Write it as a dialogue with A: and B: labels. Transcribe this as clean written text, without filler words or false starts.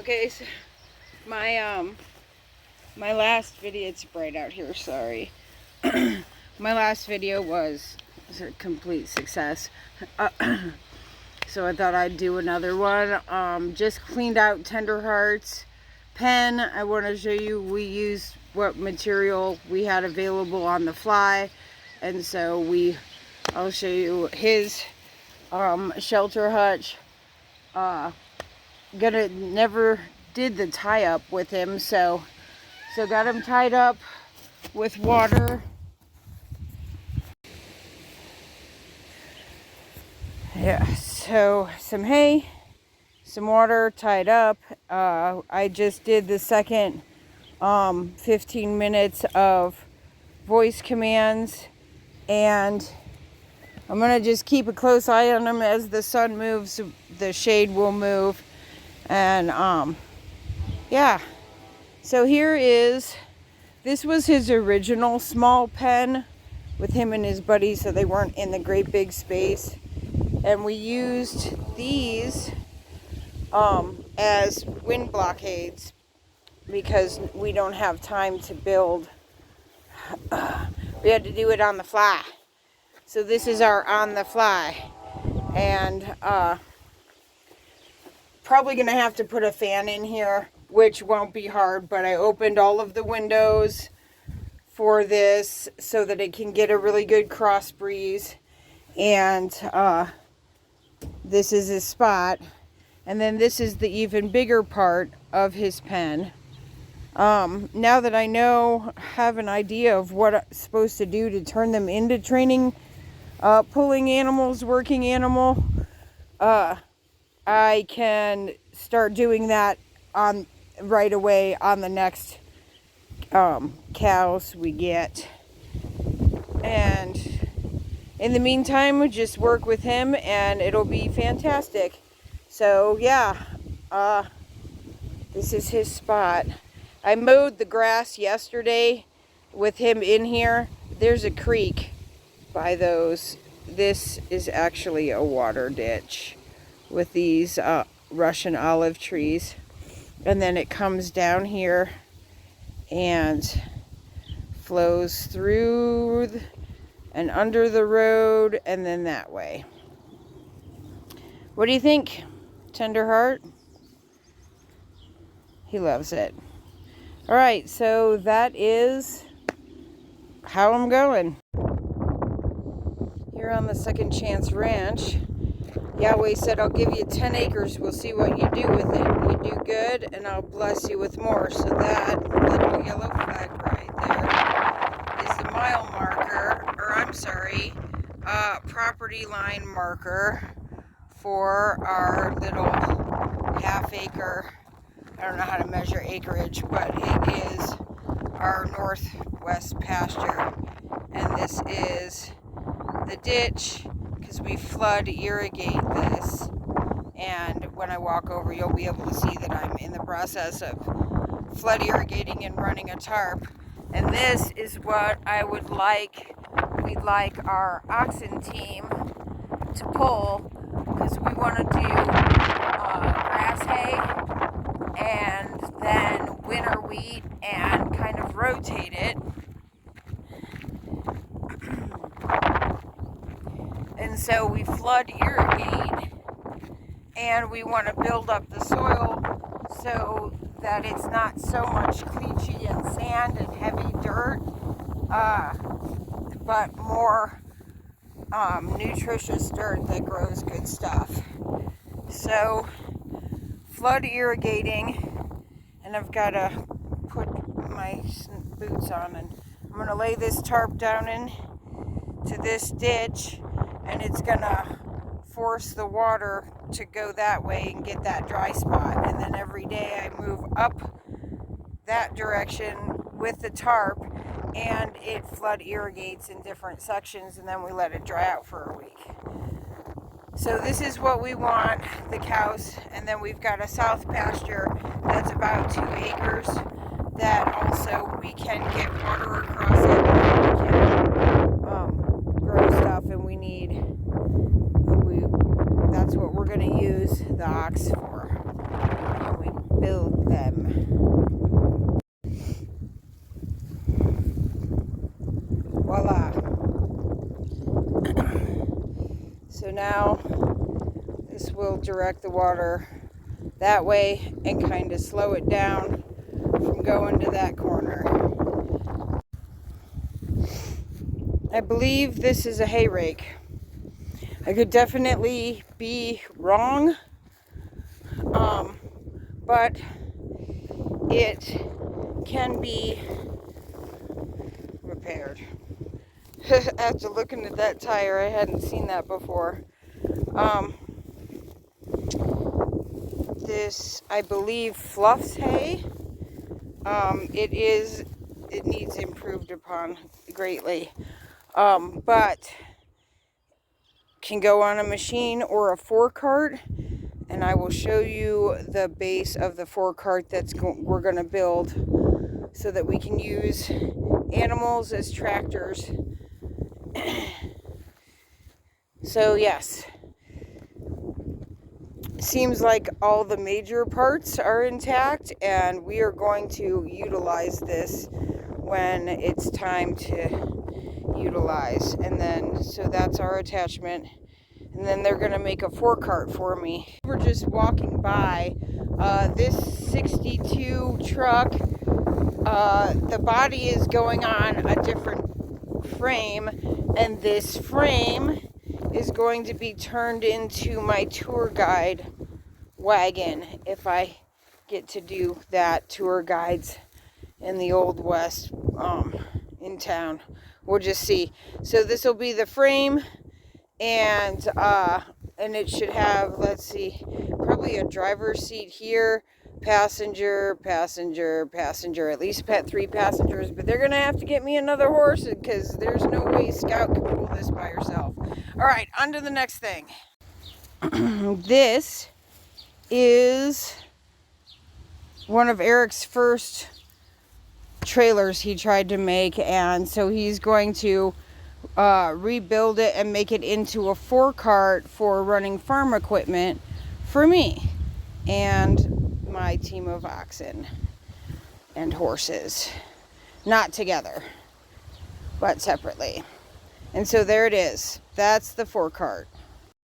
A: Okay, so my last video, it's bright out here, sorry. My last video was a complete success. So I thought I'd do another one. Just cleaned out Tenderheart's pen. I want to show you we used what material we had available on the fly. And so I'll show you his shelter hutch. Never did the tie up with him, so got him tied up with water. Yeah, so some hay, some water, tied up. I just did the second 15 minutes of voice commands, and I'm gonna just keep a close eye on him. As the sun moves, the shade will move. And yeah, so this was his original small pen with him and his buddies, so they weren't in the great big space. And we used these as wind blockades because we don't have time to build. We had to do it on the fly. So this is our on the fly. And probably gonna have to put a fan in here, which won't be hard, but I opened all of the windows for this so that it can get a really good cross breeze. And this is his spot, and then this is the even bigger part of his pen. Now that I have an idea of what I'm supposed to do to turn them into training, pulling animals, working animal, I can start doing that right away on the next cows we get. And in the meantime, we just work with him and it'll be fantastic. So yeah, this is his spot. I mowed the grass yesterday with him in here. There's a creek by those. This is actually a water ditch with these Russian olive trees. And then it comes down here and flows through and under the road and then that way. What do you think, Tenderheart? He loves it. All right, so that is how I'm going. Here on the Second Chance Ranch, Yahweh said, I'll give you 10 acres. We'll see what you do with it. You do good, and I'll bless you with more. So that little yellow flag right there is the mile marker, property line marker for our little half-acre, I don't know how to measure acreage, but it is our northwest pasture. And this is the ditch, because we flood irrigate this. And when I walk over, you'll be able to see that I'm in the process of flood irrigating and running a tarp. And this is what we'd like our oxen team to pull, because we want to do grass hay and then winter wheat and kind of rotate it. And so we flood irrigate, and we want to build up the soil so that it's not so much cleachy and sand and heavy dirt, but more nutritious dirt that grows good stuff. So flood irrigating, and I've got to put my boots on, and I'm going to lay this tarp down into this ditch, and it's going to force the water to go that way and get that dry spot. And then every day I move up that direction with the tarp, and it flood irrigates in different sections, and then we let it dry out for a week. So this is what we want, the cows. And then we've got a south pasture that's about 2 acres that also we can get water across it, and we can grow stuff, and that's what we're going to use the ox for. And we build them. Voila. So now this will direct the water that way and kind of slow it down from going to that corner. I believe this is a hay rake. I could definitely be wrong, but it can be repaired. After looking at that tire, I hadn't seen that before. This, I believe, fluffs hay. It needs improved upon greatly, but can go on a machine or a forecart, and I will show you the base of the forecart we're going to build so that we can use animals as tractors. So yes, seems like all the major parts are intact, and we are going to utilize this when it's time to utilize. And then, so that's our attachment. And then they're going to make a forecart for me. We're just walking by this 62 truck. The body is going on a different frame, and this frame is going to be turned into my tour guide wagon if I get to do that. Tour guides in the Old West in town. We'll just see. So this will be the frame, and it should have, let's see, probably a driver's seat here, passenger, at least 3 passengers, but they're gonna have to get me another horse because there's no way Scout can pull this by herself. All right, on to the next thing. This is one of Eric's first trailers he tried to make, and so he's going to rebuild it and make it into a forecart for running farm equipment for me and my team of oxen and horses, not together but separately. And so there it is. That's the forecart.